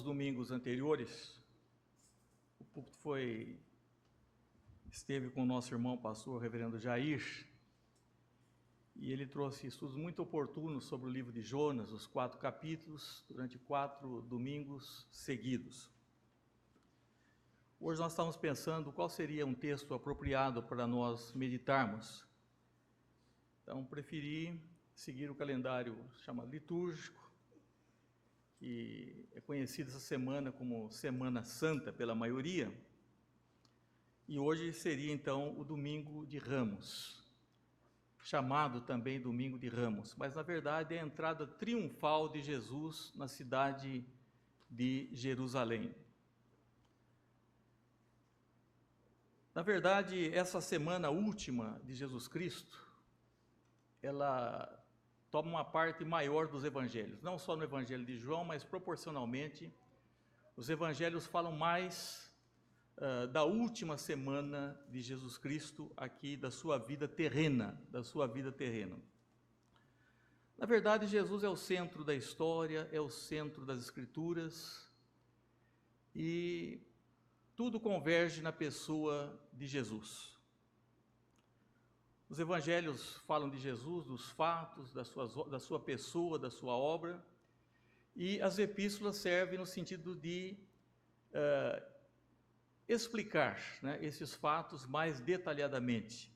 domingos anteriores, o púlpito esteve com o nosso irmão pastor, reverendo Jair, e ele trouxe estudos muito oportunos sobre o livro de Jonas, os 4 capítulos, durante 4 domingos seguidos. Hoje nós estamos pensando qual seria um texto apropriado para nós meditarmos. Então, preferi seguir o calendário chamado litúrgico, que é conhecido essa semana como Semana Santa pela maioria, e hoje seria então o Domingo de Ramos, chamado também Domingo de Ramos, mas na verdade é a entrada triunfal de Jesus na cidade de Jerusalém. Na verdade, essa semana última de Jesus Cristo, ela toma uma parte maior dos evangelhos, não só no evangelho de João, mas proporcionalmente, os evangelhos falam mais da última semana de Jesus Cristo aqui, da sua vida terrena, Na verdade, Jesus é o centro da história, é o centro das Escrituras, e tudo converge na pessoa de Jesus. Os evangelhos falam de Jesus, dos fatos, da sua pessoa, da sua obra, e as epístolas servem no sentido de explicar, esses fatos mais detalhadamente.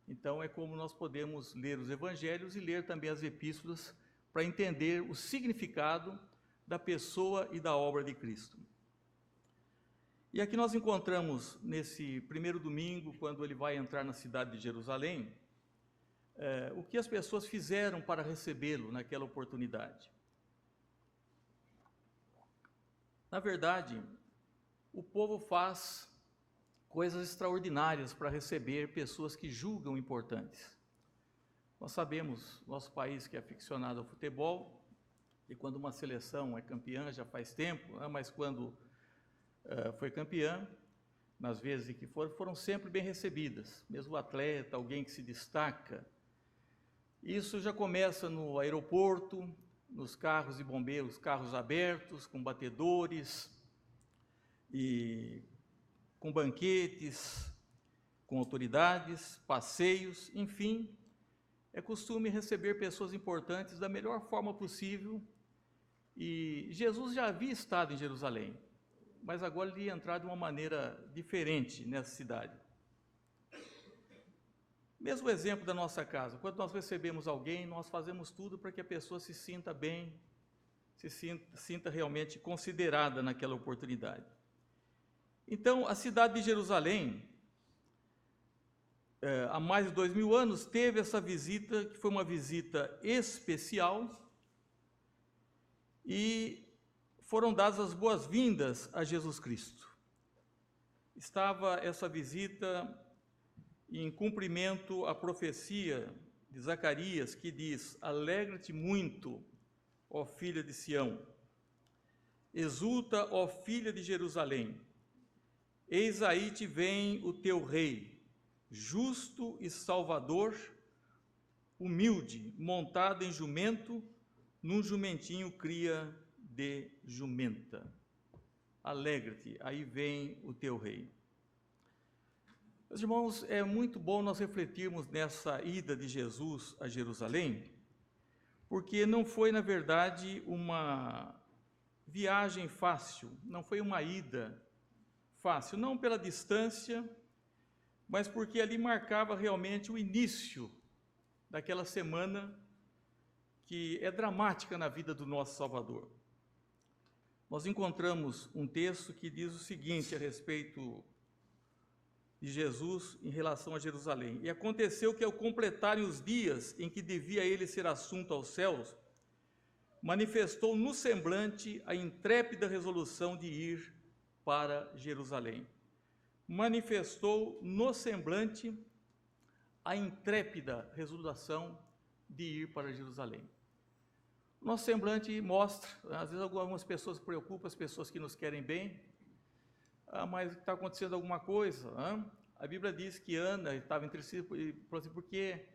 Então, é como nós podemos ler os evangelhos e ler também as epístolas para entender o significado da pessoa e da obra de Cristo. E aqui nós encontramos, nesse primeiro domingo, quando ele vai entrar na cidade de Jerusalém, o que as pessoas fizeram para recebê-lo naquela oportunidade. Na verdade, o povo faz coisas extraordinárias para receber pessoas que julgam importantes. Nós sabemos, nosso país que é aficionado ao futebol, e quando uma seleção é campeã já faz tempo, mas quando foi campeã, nas vezes em que foram sempre bem recebidas, mesmo o atleta, alguém que se destaca. Isso já começa no aeroporto, nos carros de bombeiros, carros abertos, com batedores, e com banquetes, com autoridades, passeios, enfim, é costume receber pessoas importantes da melhor forma possível, e Jesus já havia estado em Jerusalém, mas agora ele ia entrar de uma maneira diferente nessa cidade. Mesmo exemplo da nossa casa, quando nós recebemos alguém, nós fazemos tudo para que a pessoa se sinta bem, se sinta realmente considerada naquela oportunidade. Então, a cidade de Jerusalém, há mais de 2000 anos, teve essa visita, que foi uma visita especial, e foram dadas as boas-vindas a Jesus Cristo. Estava essa visita em cumprimento à profecia de Zacarias, que diz: alegra-te muito, ó filha de Sião, exulta, ó filha de Jerusalém, eis aí te vem o teu rei, justo e salvador, humilde, montado em jumento, num jumentinho cria de jumenta. Alegra-te, aí vem o teu rei. Meus irmãos, é muito bom nós refletirmos nessa ida de Jesus a Jerusalém, porque não foi, na verdade, uma viagem fácil, não foi uma ida fácil, não pela distância, mas porque ali marcava realmente o início daquela semana que é dramática na vida do nosso Salvador. Nós encontramos um texto que diz o seguinte a respeito de Jesus em relação a Jerusalém: e aconteceu que, ao completarem os dias em que devia ele ser assunto aos céus, manifestou no semblante a intrépida resolução de ir para Jerusalém. Manifestou no semblante a intrépida resolução de ir para Jerusalém. Nosso semblante mostra, às vezes algumas pessoas se preocupam, as pessoas que nos querem bem, mas está acontecendo alguma coisa. A Bíblia diz que Ana estava entristecida porque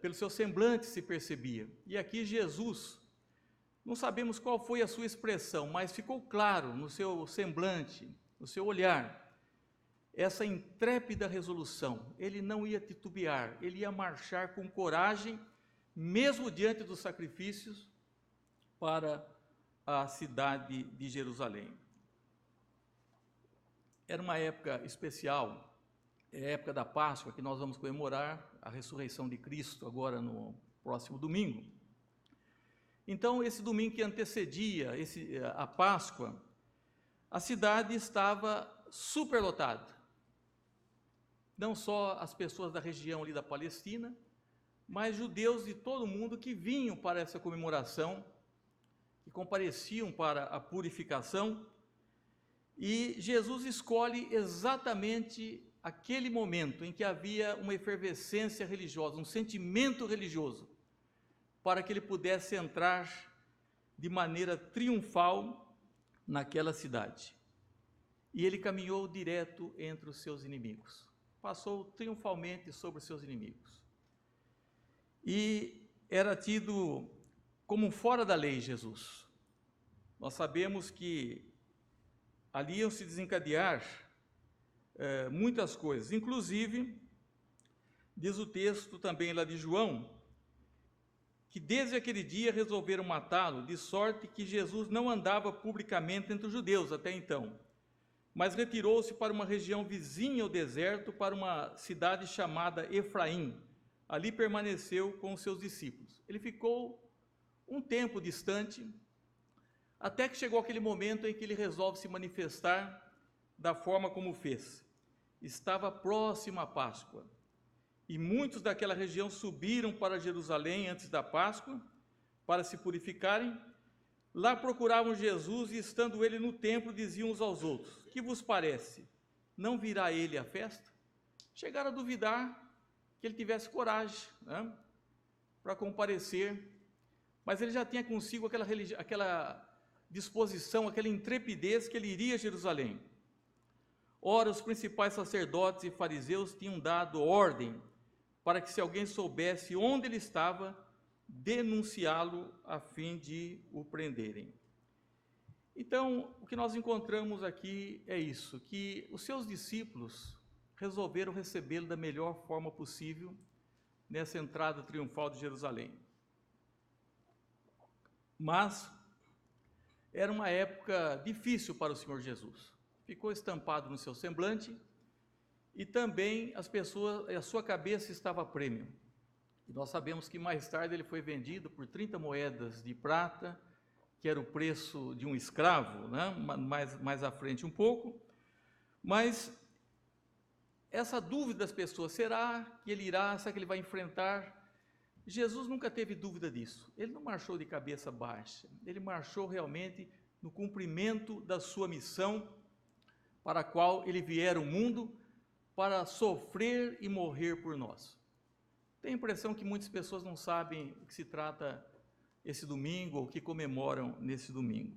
pelo seu semblante se percebia. E aqui Jesus Não sabemos qual foi a sua expressão, mas ficou claro no seu semblante, no seu olhar, essa intrépida resolução. Ele não ia titubear, ele ia marchar com coragem, mesmo diante dos sacrifícios, para a cidade de Jerusalém. Era uma época especial, é a época da Páscoa, que nós vamos comemorar a ressurreição de Cristo agora no próximo domingo. Então, esse domingo que antecedia a Páscoa, a cidade estava superlotada. Não só as pessoas da região ali da Palestina, mas judeus de todo mundo que vinham para essa comemoração, que compareciam para a purificação. E Jesus escolhe exatamente aquele momento em que havia uma efervescência religiosa, um sentimento religioso, para que ele pudesse entrar de maneira triunfal naquela cidade. E ele caminhou direto entre os seus inimigos, passou triunfalmente sobre os seus inimigos. E era tido como fora da lei Jesus. Nós sabemos que ali iam se desencadear muitas coisas, inclusive, diz o texto também lá de João, que desde aquele dia resolveram matá-lo, de sorte que Jesus não andava publicamente entre os judeus até então, mas retirou-se para uma região vizinha ao deserto, para uma cidade chamada Efraim. Ali permaneceu com os seus discípulos. Ele ficou um tempo distante, até que chegou aquele momento em que ele resolve se manifestar da forma como fez. Estava próxima a Páscoa, e muitos daquela região subiram para Jerusalém antes da Páscoa, para se purificarem. Lá procuravam Jesus, e estando ele no templo, diziam uns aos outros: que vos parece? Não virá ele à festa? Chegaram a duvidar que ele tivesse coragem, né, para comparecer, mas ele já tinha consigo aquela disposição, aquela intrepidez que ele iria a Jerusalém. Ora, os principais sacerdotes e fariseus tinham dado ordem para que, se alguém soubesse onde ele estava, denunciá-lo a fim de o prenderem. Então, o que nós encontramos aqui é isso, que os seus discípulos resolveram recebê-lo da melhor forma possível nessa entrada triunfal de Jerusalém. Mas era uma época difícil para o Senhor Jesus. Ficou estampado no seu semblante, e também a sua cabeça estava a prêmio. E nós sabemos que mais tarde ele foi vendido por 30 moedas de prata, que era o preço de um escravo, né? mais à frente um pouco. Mas essa dúvida das pessoas, será que ele irá, será que ele vai enfrentar? Jesus nunca teve dúvida disso. Ele não marchou de cabeça baixa, ele marchou realmente no cumprimento da sua missão, para a qual ele viera ao mundo, para sofrer e morrer por nós. Tenho a impressão que muitas pessoas não sabem o que se trata esse domingo, ou o que comemoram nesse domingo.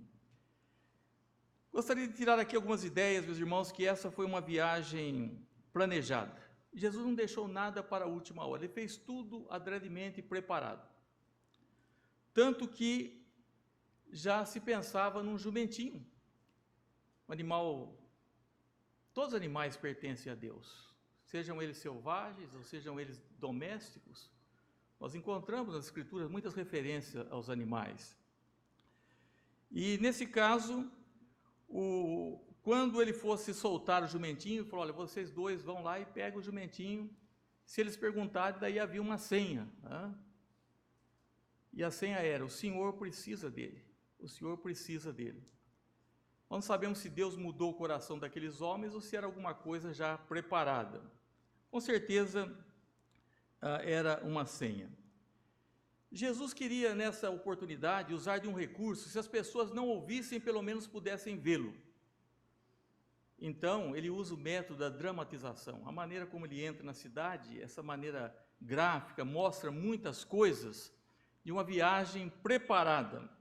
Gostaria de tirar aqui algumas ideias, meus irmãos, que essa foi uma viagem planejada. Jesus não deixou nada para a última hora, ele fez tudo adredemente preparado. Tanto que já se pensava num jumentinho, um animal. Todos os animais pertencem a Deus, sejam eles selvagens ou sejam eles domésticos. Nós encontramos nas Escrituras muitas referências aos animais. E nesse caso, quando ele fosse soltar o jumentinho, ele falou: olha, vocês dois vão lá e pegam o jumentinho. Se eles perguntarem, daí havia uma senha, né? E a senha era: o Senhor precisa dele, o Senhor precisa dele. Nós não sabemos se Deus mudou o coração daqueles homens ou se era alguma coisa já preparada. Com certeza era uma senha. Jesus queria, nessa oportunidade, usar de um recurso, se as pessoas não ouvissem, pelo menos pudessem vê-lo. Então, ele usa o método da dramatização. A maneira como ele entra na cidade, essa maneira gráfica, mostra muitas coisas de uma viagem preparada.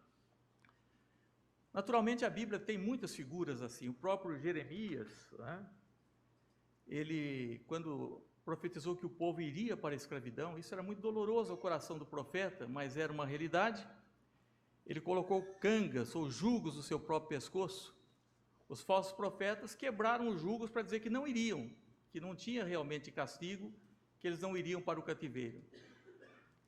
Naturalmente, a Bíblia tem muitas figuras assim. O próprio Jeremias, né, ele, quando profetizou que o povo iria para a escravidão, isso era muito doloroso ao coração do profeta, mas era uma realidade. Ele colocou cangas ou jugos no seu próprio pescoço. Os falsos profetas quebraram os jugos para dizer que não iriam, que não tinha realmente castigo, que eles não iriam para o cativeiro.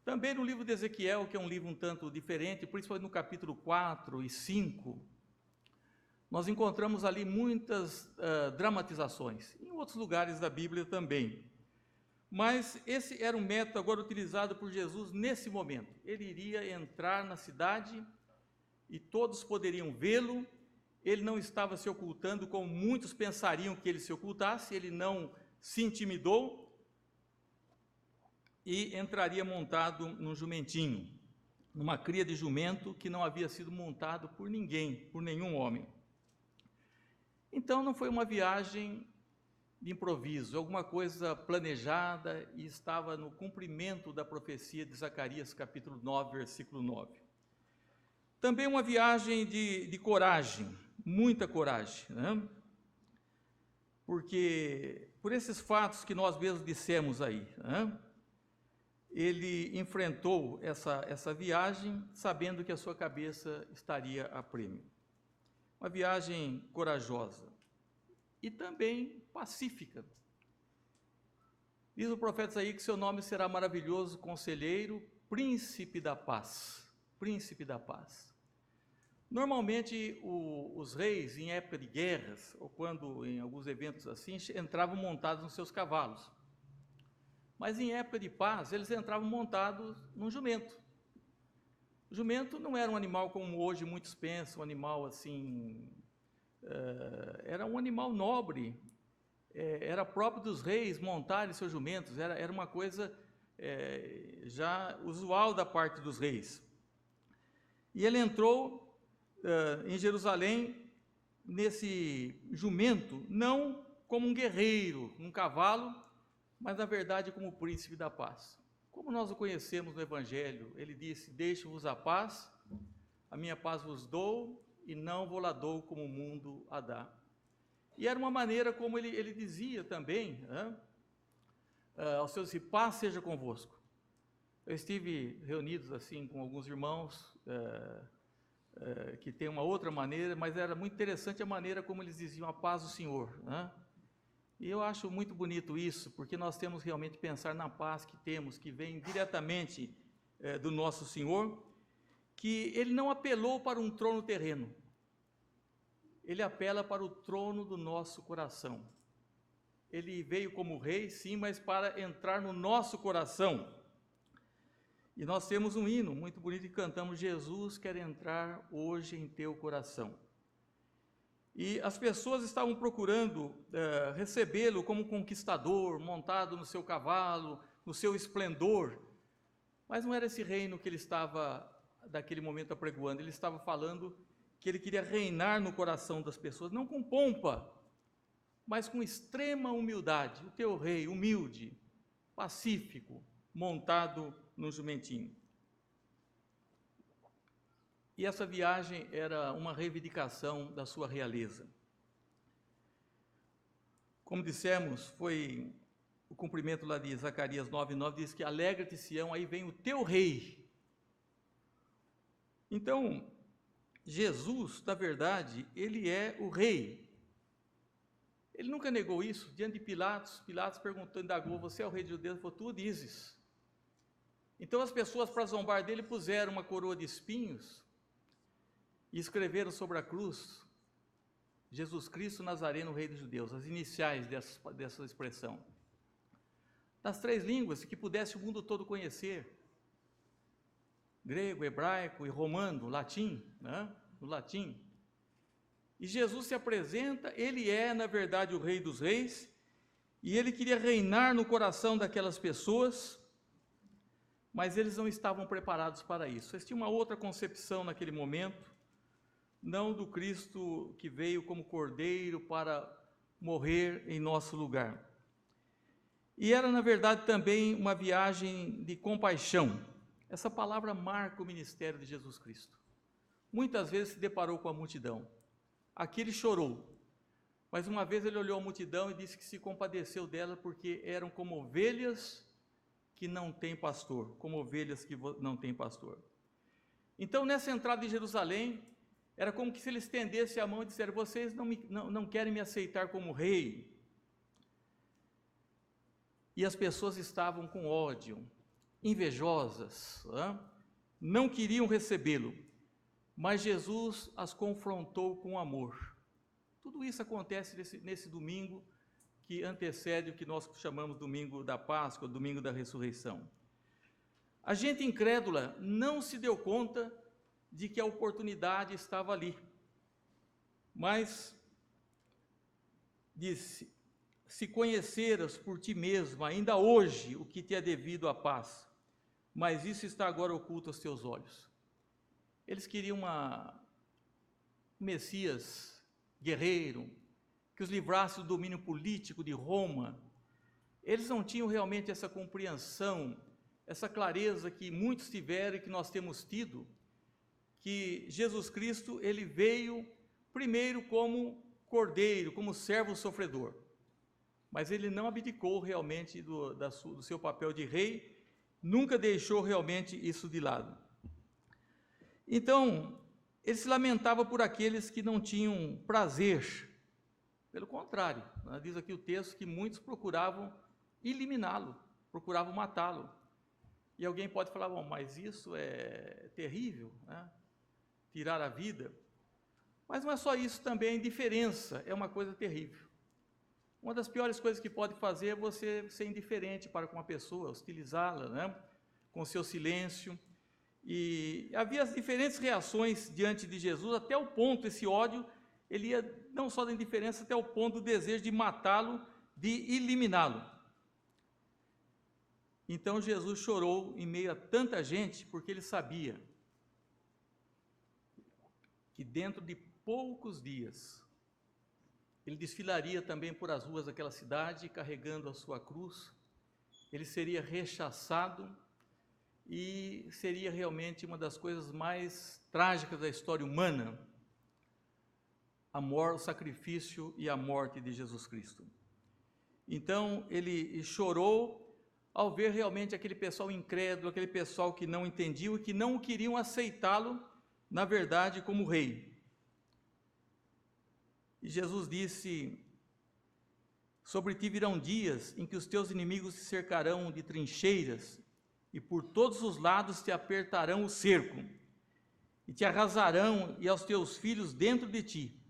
Também no livro de Ezequiel, que é um livro um tanto diferente, principalmente no capítulo 4 e 5, nós encontramos ali muitas dramatizações, em outros lugares da Bíblia também. Mas esse era um método agora utilizado por Jesus nesse momento. Ele iria entrar na cidade e todos poderiam vê-lo. Ele não estava se ocultando como muitos pensariam que ele se ocultasse, ele não se intimidou e entraria montado num jumentinho, numa cria de jumento que não havia sido montado por ninguém, por nenhum homem. Então não foi uma viagem de improviso, alguma coisa planejada e estava no cumprimento da profecia de Zacarias, capítulo 9, versículo 9. Também uma viagem de coragem, muita coragem, né? Porque por esses fatos que nós mesmos dissemos aí, né? Ele enfrentou essa viagem sabendo que a sua cabeça estaria a prêmio. Uma viagem corajosa e também pacífica. Diz o profeta Isaías que seu nome será maravilhoso, conselheiro, príncipe da paz. Príncipe da paz. Normalmente os reis, em época de guerras, ou quando em alguns eventos assim, entravam montados nos seus cavalos. Mas em época de paz, eles entravam montados num jumento. O jumento não era um animal como hoje muitos pensam, um animal assim, era um animal nobre, era próprio dos reis montarem seus jumentos, era uma coisa já usual da parte dos reis. E ele entrou em Jerusalém nesse jumento, não como um guerreiro, um cavalo, mas na verdade como príncipe da paz. Como nós o conhecemos no Evangelho, ele disse: deixo-vos a paz, a minha paz vos dou, e não vou lá dou como o mundo a dá. E era uma maneira como ele dizia também, aos seus discípulos: paz seja convosco. Eu estive reunidos assim com alguns irmãos que tem uma outra maneira, mas era muito interessante a maneira como eles diziam: a paz do Senhor, né? E eu acho muito bonito isso, porque nós temos realmente que pensar na paz que temos, que vem diretamente do nosso Senhor, que ele não apelou para um trono terreno, ele apela para o trono do nosso coração. Ele veio como rei, sim, mas para entrar no nosso coração. E nós temos um hino muito bonito que cantamos: Jesus quer entrar hoje em teu coração. E as pessoas estavam procurando recebê-lo como conquistador, montado no seu cavalo, no seu esplendor. Mas não era esse reino que ele estava, daquele momento, apregoando. Ele estava falando que ele queria reinar no coração das pessoas, não com pompa, mas com extrema humildade. O teu rei, humilde, pacífico, montado num jumentinho. E essa viagem era uma reivindicação da sua realeza. Como dissemos, foi o cumprimento lá de Zacarias 9:9, diz que alegra-te, Sião, aí vem o teu rei. Então, Jesus, na verdade, ele é o rei. Ele nunca negou isso. Diante de Pilatos, Pilatos perguntou, indagou: você é o rei de Judeus? Ele falou: tu dizes. Então as pessoas, para zombar dele, puseram uma coroa de espinhos e escreveram sobre a cruz: Jesus Cristo Nazareno, Rei dos Judeus, as iniciais dessa expressão. Nas 3 línguas que pudesse o mundo todo conhecer: grego, hebraico e romano, latim, né? No latim. E Jesus se apresenta, ele é, na verdade, o Rei dos Reis, e ele queria reinar no coração daquelas pessoas, mas eles não estavam preparados para isso. Eles tinham uma outra concepção naquele momento, não do Cristo que veio como cordeiro para morrer em nosso lugar. E era, na verdade, também uma viagem de compaixão. Essa palavra marca o ministério de Jesus Cristo. Muitas vezes se deparou com a multidão. Aqui ele chorou, mas uma vez ele olhou a multidão e disse que se compadeceu dela porque eram como ovelhas que não têm pastor, como ovelhas que não têm pastor. Então, nessa entrada em Jerusalém, era como que se ele estendesse a mão e dissesse: vocês não querem me aceitar como rei. E as pessoas estavam com ódio, invejosas, não queriam recebê-lo, mas Jesus as confrontou com amor. Tudo isso acontece nesse domingo que antecede o que nós chamamos domingo da Páscoa, domingo da ressurreição. A gente incrédula não se deu conta de que a oportunidade estava ali, mas disse: se conheceras por ti mesmo, ainda hoje, o que te é devido à paz, mas isso está agora oculto aos teus olhos. Eles queriam um Messias guerreiro, que os livrasse do domínio político de Roma. Eles não tinham realmente essa compreensão, essa clareza que muitos tiveram e que nós temos tido, que Jesus Cristo, ele veio primeiro como cordeiro, como servo sofredor, mas ele não abdicou realmente do seu papel de rei, nunca deixou realmente isso de lado. Então, ele se lamentava por aqueles que não tinham prazer, pelo contrário, diz aqui o texto que muitos procuravam eliminá-lo, procuravam matá-lo. E alguém pode falar: bom, mas isso é terrível, né? Tirar a vida. Mas não é só isso também, a indiferença é uma coisa terrível. Uma das piores coisas que pode fazer é você ser indiferente para com uma pessoa, hostilizá-la, né? Com seu silêncio. E havia as diferentes reações diante de Jesus, até o ponto, esse ódio, ele ia não só da indiferença, até o ponto do desejo de matá-lo, de eliminá-lo. Então Jesus chorou em meio a tanta gente, porque ele sabia que dentro de poucos dias ele desfilaria também por as ruas daquela cidade, carregando a sua cruz. Ele seria rechaçado e seria realmente uma das coisas mais trágicas da história humana, o sacrifício e a morte de Jesus Cristo. Então ele chorou ao ver realmente aquele pessoal incrédulo, aquele pessoal que não entendiam e que não queriam aceitá-lo, na verdade, como rei. E Jesus disse: sobre ti virão dias em que os teus inimigos te cercarão de trincheiras e por todos os lados te apertarão o cerco e te arrasarão e aos teus filhos dentro de ti.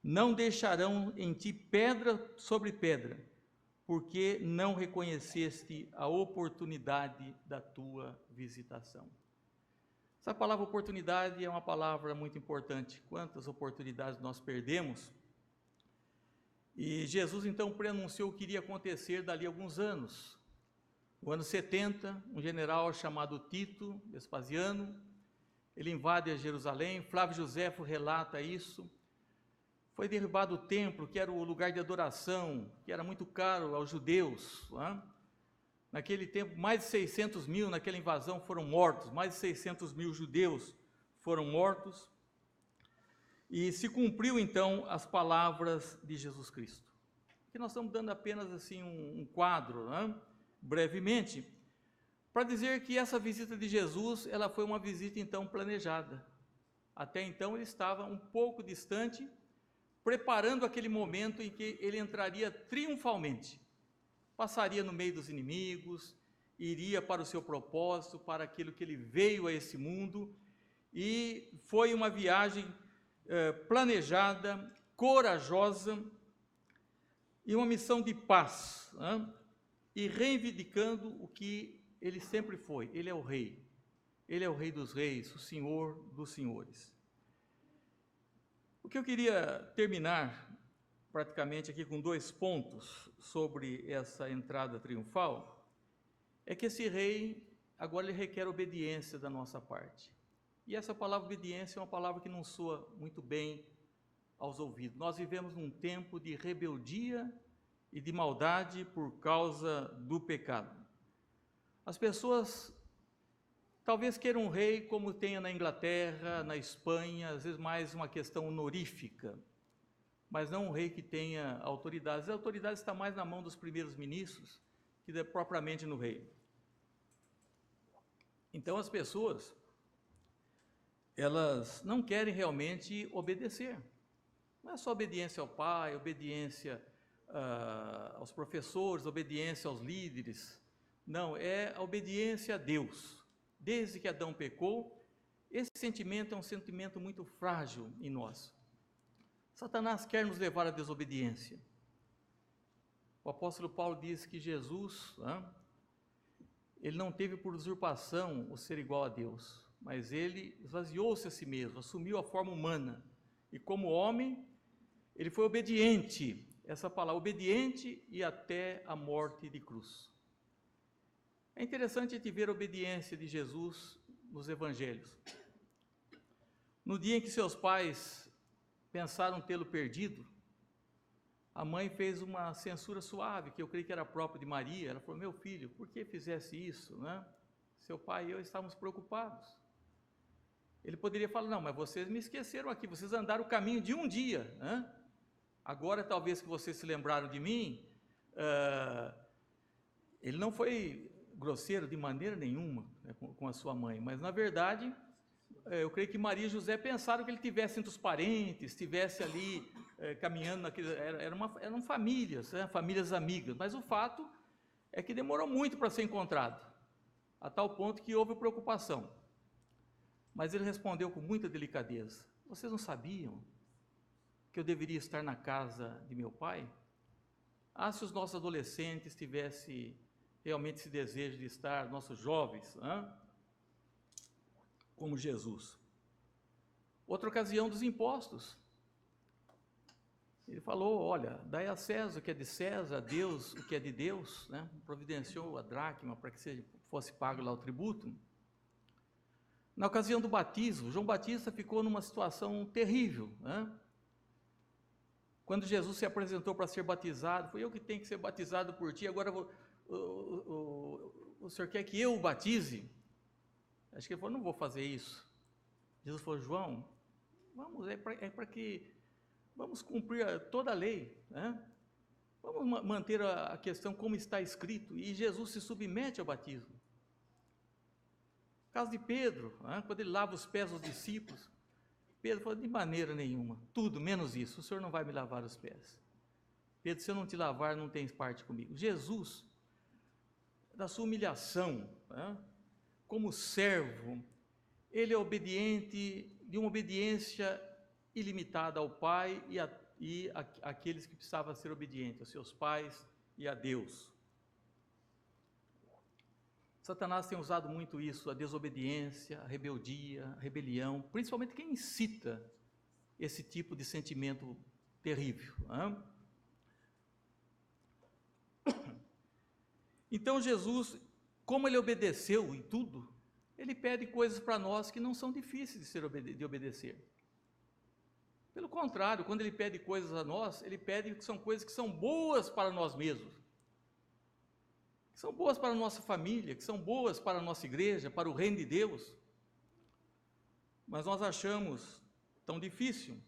Não deixarão em ti pedra sobre pedra, porque não reconheceste a oportunidade da tua visitação. Essa palavra oportunidade é uma palavra muito importante. Quantas oportunidades nós perdemos? E Jesus então preanunciou o que iria acontecer dali a alguns anos. No ano 70, um general chamado Tito Vespasiano, ele invade Jerusalém. Flávio Joséfo relata isso. Foi derribado o templo, que era o lugar de adoração, que era muito caro aos judeus. Naquele tempo, mais de 600 mil naquela invasão foram mortos, mais de 600 mil judeus foram mortos. E se cumpriu então as palavras de Jesus Cristo. Que nós estamos dando apenas assim um quadro, brevemente, para dizer que essa visita de Jesus, ela foi uma visita então planejada. Até então ele estava um pouco distante, preparando aquele momento em que ele entraria triunfalmente, passaria no meio dos inimigos, iria para o seu propósito, para aquilo que ele veio a esse mundo, e foi uma viagem planejada, corajosa, e uma missão de paz, e reivindicando o que ele sempre foi. Ele é o rei dos reis, o Senhor dos senhores. O que eu queria terminar praticamente aqui com 2 pontos sobre essa entrada triunfal, é que esse rei agora ele requer obediência da nossa parte. E essa palavra obediência é uma palavra que não soa muito bem aos ouvidos. Nós vivemos num tempo de rebeldia e de maldade por causa do pecado. As pessoas talvez queiram um rei como tenha na Inglaterra, na Espanha, às vezes mais uma questão honorífica, mas não um rei que tenha autoridades. A autoridade está mais na mão dos primeiros ministros que propriamente no rei. Então as pessoas elas não querem realmente obedecer. Não é só obediência ao pai, obediência aos professores, obediência aos líderes. Não, é a obediência a Deus. Desde que Adão pecou, esse sentimento é um sentimento muito frágil em nós. Satanás quer nos levar à desobediência. O apóstolo Paulo diz que Jesus, ele não teve por usurpação o ser igual a Deus, mas ele esvaziou-se a si mesmo, assumiu a forma humana, e como homem, ele foi obediente, essa palavra, obediente e até a morte de cruz. É interessante a gente ver a obediência de Jesus nos evangelhos. No dia em que seus pais pensaram tê-lo perdido, a mãe fez uma censura suave, que eu creio que era própria de Maria. Ela falou: meu filho, por que fizesse isso, né? Seu pai e eu estávamos preocupados. Ele poderia falar: não, mas vocês me esqueceram aqui, vocês andaram o caminho de um dia, né? Agora talvez que vocês se lembraram de mim. Ele não foi grosseiro de maneira nenhuma, né, com a sua mãe, mas na verdade, eu creio que Maria e José pensaram que ele tivesse entre os parentes, estivesse ali caminhando, eram famílias, né, famílias amigas, mas o fato é que demorou muito para ser encontrado, a tal ponto que houve preocupação. Mas ele respondeu com muita delicadeza: vocês não sabiam que eu deveria estar na casa de meu pai? Ah, se os nossos adolescentes tivessem realmente esse desejo de estar, nossos jovens, como Jesus. Outra ocasião dos impostos. Ele falou: olha, dai a César o que é de César, a Deus o que é de Deus, né? Providenciou a dracma para que fosse pago lá o tributo. Na ocasião do batismo, João Batista ficou numa situação terrível, né? Quando Jesus se apresentou para ser batizado: fui eu que tenho que ser batizado por ti, agora o senhor quer que eu o batize? Acho que ele falou: não vou fazer isso. Jesus falou: João, vamos, vamos cumprir toda a lei, né? Vamos manter a questão como está escrito, e Jesus se submete ao batismo. Caso de Pedro, quando ele lava os pés dos discípulos, Pedro falou: de maneira nenhuma, tudo menos isso, o senhor não vai me lavar os pés. Pedro: se eu não te lavar, não tens parte comigo. Jesus, da sua humilhação, como servo, ele é obediente, de uma obediência ilimitada ao Pai e àqueles que precisavam ser obedientes, aos seus pais e a Deus. Satanás tem usado muito isso, a desobediência, a rebeldia, a rebelião, principalmente quem incita esse tipo de sentimento terrível. Então Jesus, como ele obedeceu em tudo, ele pede coisas para nós que não são difíceis de obedecer. Pelo contrário, quando ele pede coisas a nós, ele pede que são coisas que são boas para nós mesmos, que são boas para a nossa família, que são boas para a nossa igreja, para o reino de Deus. Mas nós achamos tão difícil,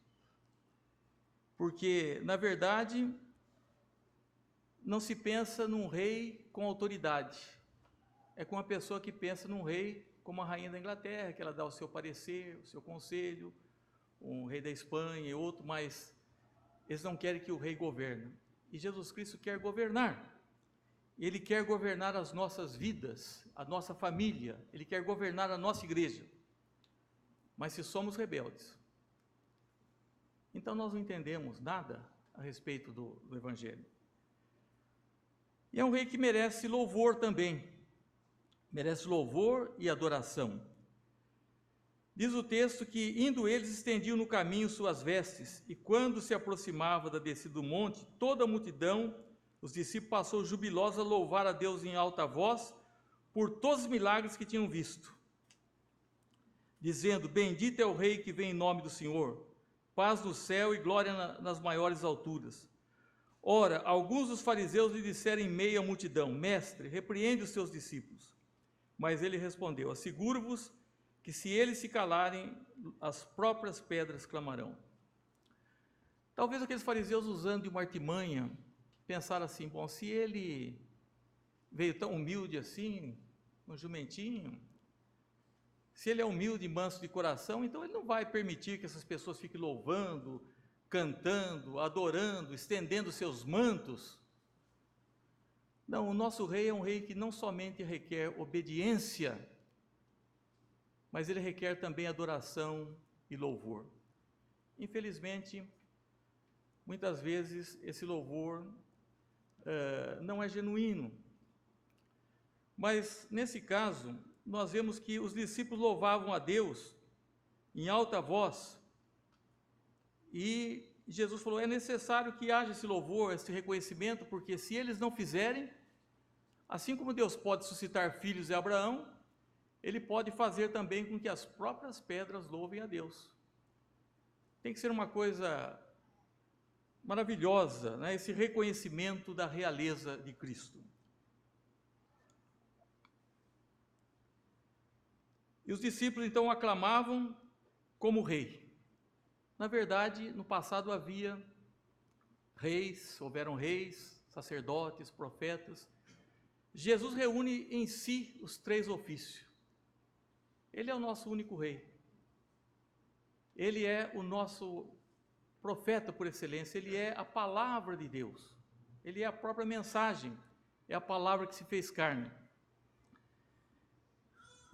porque, na verdade, não se pensa num rei com autoridade. É com uma pessoa que pensa num rei como a rainha da Inglaterra, que ela dá o seu parecer, o seu conselho, um rei da Espanha e outro, mas eles não querem que o rei governe. E Jesus Cristo quer governar. Ele quer governar as nossas vidas, a nossa família, ele quer governar a nossa igreja. Mas se somos rebeldes, então nós não entendemos nada a respeito do Evangelho. E é um rei que merece louvor também, merece louvor e adoração. Diz o texto que, indo eles, estendiam no caminho suas vestes, e quando se aproximava da descida do monte, toda a multidão, os discípulos, passou jubilosa a louvar a Deus em alta voz, por todos os milagres que tinham visto, dizendo: bendito é o rei que vem em nome do Senhor, paz no céu e glória nas maiores alturas. Ora, alguns dos fariseus lhe disseram em meio à multidão: mestre, repreende os seus discípulos. Mas ele respondeu: asseguro-vos que se eles se calarem, as próprias pedras clamarão. Talvez aqueles fariseus, usando de uma artimanha, pensaram assim: bom, se ele veio tão humilde assim, um jumentinho, Se ele é humilde e manso de coração, então ele não vai permitir que essas pessoas fiquem louvando, cantando, adorando, estendendo seus mantos. Não, o nosso rei é um rei que não somente requer obediência, mas ele requer também adoração e louvor. Infelizmente, muitas vezes esse louvor não é genuíno. Mas, nesse caso, nós vemos que os discípulos louvavam a Deus em alta voz, e Jesus falou, é necessário que haja esse louvor, esse reconhecimento, porque se eles não fizerem, assim como Deus pode suscitar filhos de Abraão, Ele pode fazer também com que as próprias pedras louvem a Deus. Tem que ser uma coisa maravilhosa, né? Esse reconhecimento da realeza de Cristo. E os discípulos então aclamavam como rei. Na verdade, no passado havia reis, houveram reis, sacerdotes, profetas. Jesus reúne em si os três ofícios. Ele é o nosso único rei. Ele é o nosso profeta por excelência, ele é a palavra de Deus. Ele é a própria mensagem, é a palavra que se fez carne.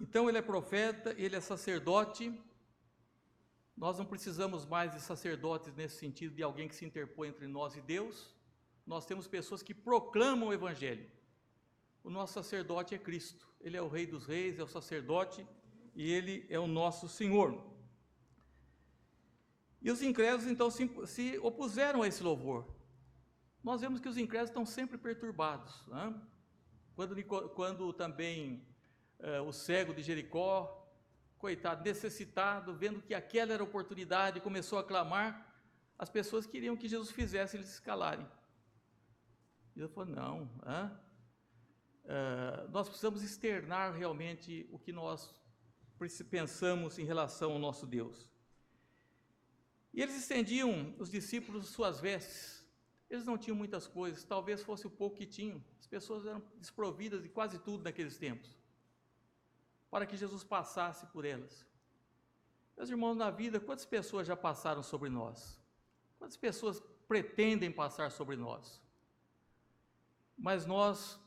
Então ele é profeta, ele é sacerdote. Nós não precisamos mais de sacerdotes nesse sentido, de alguém que se interpõe entre nós e Deus. Nós temos pessoas que proclamam o Evangelho. O nosso sacerdote é Cristo. Ele é o Rei dos Reis, é o sacerdote e Ele é o nosso Senhor. E os incrédulos então se opuseram a esse louvor. Nós vemos que os incrédulos estão sempre perturbados, né? Quando também o cego de Jericó, coitado, necessitado, vendo que aquela era a oportunidade, começou a clamar, as pessoas queriam que Jesus fizesse eles se calarem. E Jesus falou, não, nós precisamos externar realmente o que nós pensamos em relação ao nosso Deus. E eles estendiam, os discípulos, suas vestes. Eles não tinham muitas coisas, talvez fosse o pouco que tinham. As pessoas eram desprovidas de quase tudo naqueles tempos, para que Jesus passasse por elas. Meus irmãos, na vida, quantas pessoas já passaram sobre nós? Quantas pessoas pretendem passar sobre nós? Mas nós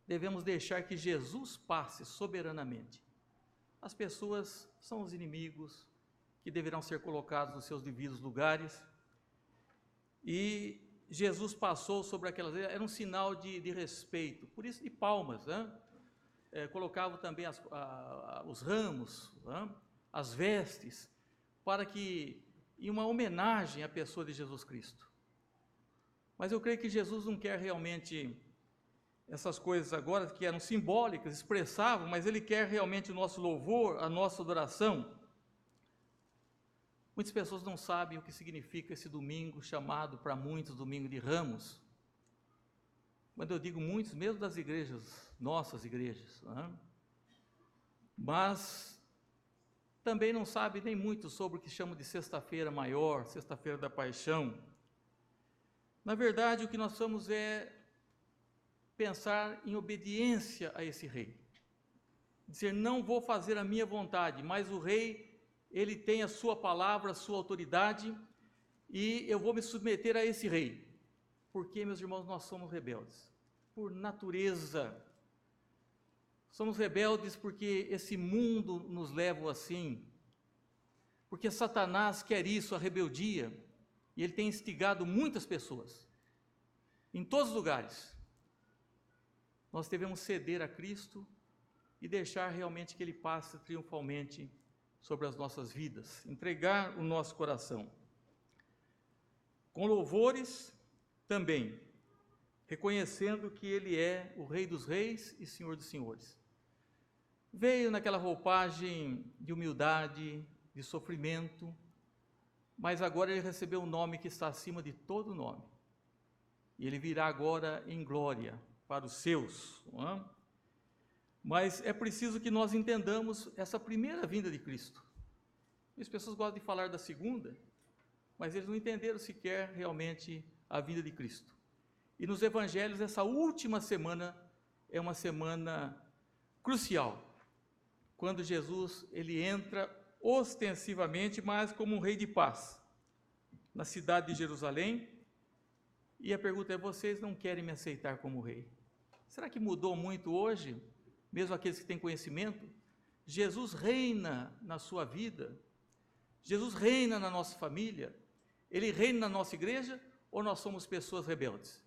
devemos deixar que Jesus passe soberanamente. As pessoas são os inimigos que deverão ser colocados nos seus devidos lugares. E Jesus passou sobre aquelas, era um sinal de respeito, por isso de palmas, né? Colocavam também os ramos, né? As vestes, para que, em uma homenagem à pessoa de Jesus Cristo. Mas eu creio que Jesus não quer realmente essas coisas agora, que eram simbólicas, expressavam, mas Ele quer realmente o nosso louvor, a nossa adoração. Muitas pessoas não sabem o que significa esse domingo, chamado para muitos Domingo de Ramos. Quando eu digo muitos, mesmo das igrejas, nossas igrejas, né? Mas também não sabem nem muito sobre o que chamam de Sexta-feira Maior, Sexta-feira da Paixão. Na verdade, o que nós somos é pensar em obediência a esse rei. Dizer, não vou fazer a minha vontade, mas o rei, ele tem a sua palavra, a sua autoridade, e eu vou me submeter a esse rei. Porque, meus irmãos, nós somos rebeldes, por natureza. Somos rebeldes porque esse mundo nos leva assim, porque Satanás quer isso, a rebeldia, e ele tem instigado muitas pessoas, em todos os lugares. Nós devemos ceder a Cristo e deixar realmente que Ele passe triunfalmente sobre as nossas vidas, entregar o nosso coração. Com louvores também, reconhecendo que Ele é o Rei dos Reis e Senhor dos Senhores. Veio naquela roupagem de humildade, de sofrimento, mas agora Ele recebeu um nome que está acima de todo nome. E Ele virá agora em glória para os seus, não é? Mas é preciso que nós entendamos essa primeira vinda de Cristo. As pessoas gostam de falar da segunda, mas eles não entenderam sequer realmente a vinda de Cristo. E nos evangelhos, essa última semana é uma semana crucial, quando Jesus ele entra ostensivamente, mas como um rei de paz, na cidade de Jerusalém. E a pergunta é: vocês não querem me aceitar como rei? Será que mudou muito hoje, mesmo aqueles que têm conhecimento? Jesus reina na sua vida, Jesus reina na nossa família, Ele reina na nossa igreja, ou nós somos pessoas rebeldes?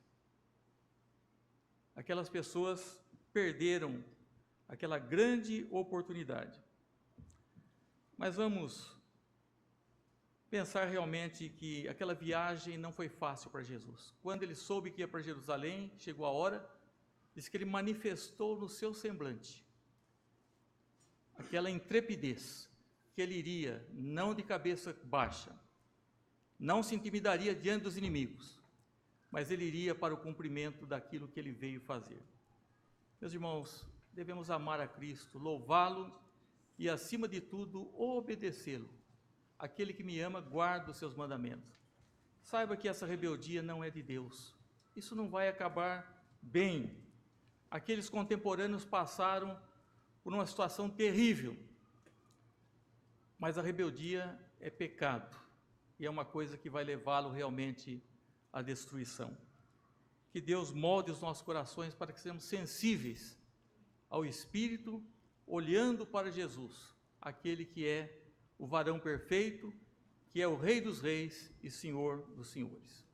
Aquelas pessoas perderam aquela grande oportunidade. Mas vamos pensar realmente que aquela viagem não foi fácil para Jesus. Quando ele soube que ia para Jerusalém, chegou a hora, diz que ele manifestou no seu semblante aquela intrepidez, que ele iria não de cabeça baixa, não se intimidaria diante dos inimigos, mas ele iria para o cumprimento daquilo que ele veio fazer. Meus irmãos, devemos amar a Cristo, louvá-lo e, acima de tudo, obedecê-lo. Aquele que me ama, guarda os seus mandamentos. Saiba que essa rebeldia não é de Deus. Isso não vai acabar bem. Aqueles contemporâneos passaram por uma situação terrível, mas a rebeldia é pecado e é uma coisa que vai levá-lo realmente à destruição. Que Deus molde os nossos corações para que sejamos sensíveis ao Espírito, olhando para Jesus, aquele que é o varão perfeito, que é o Rei dos Reis e Senhor dos Senhores.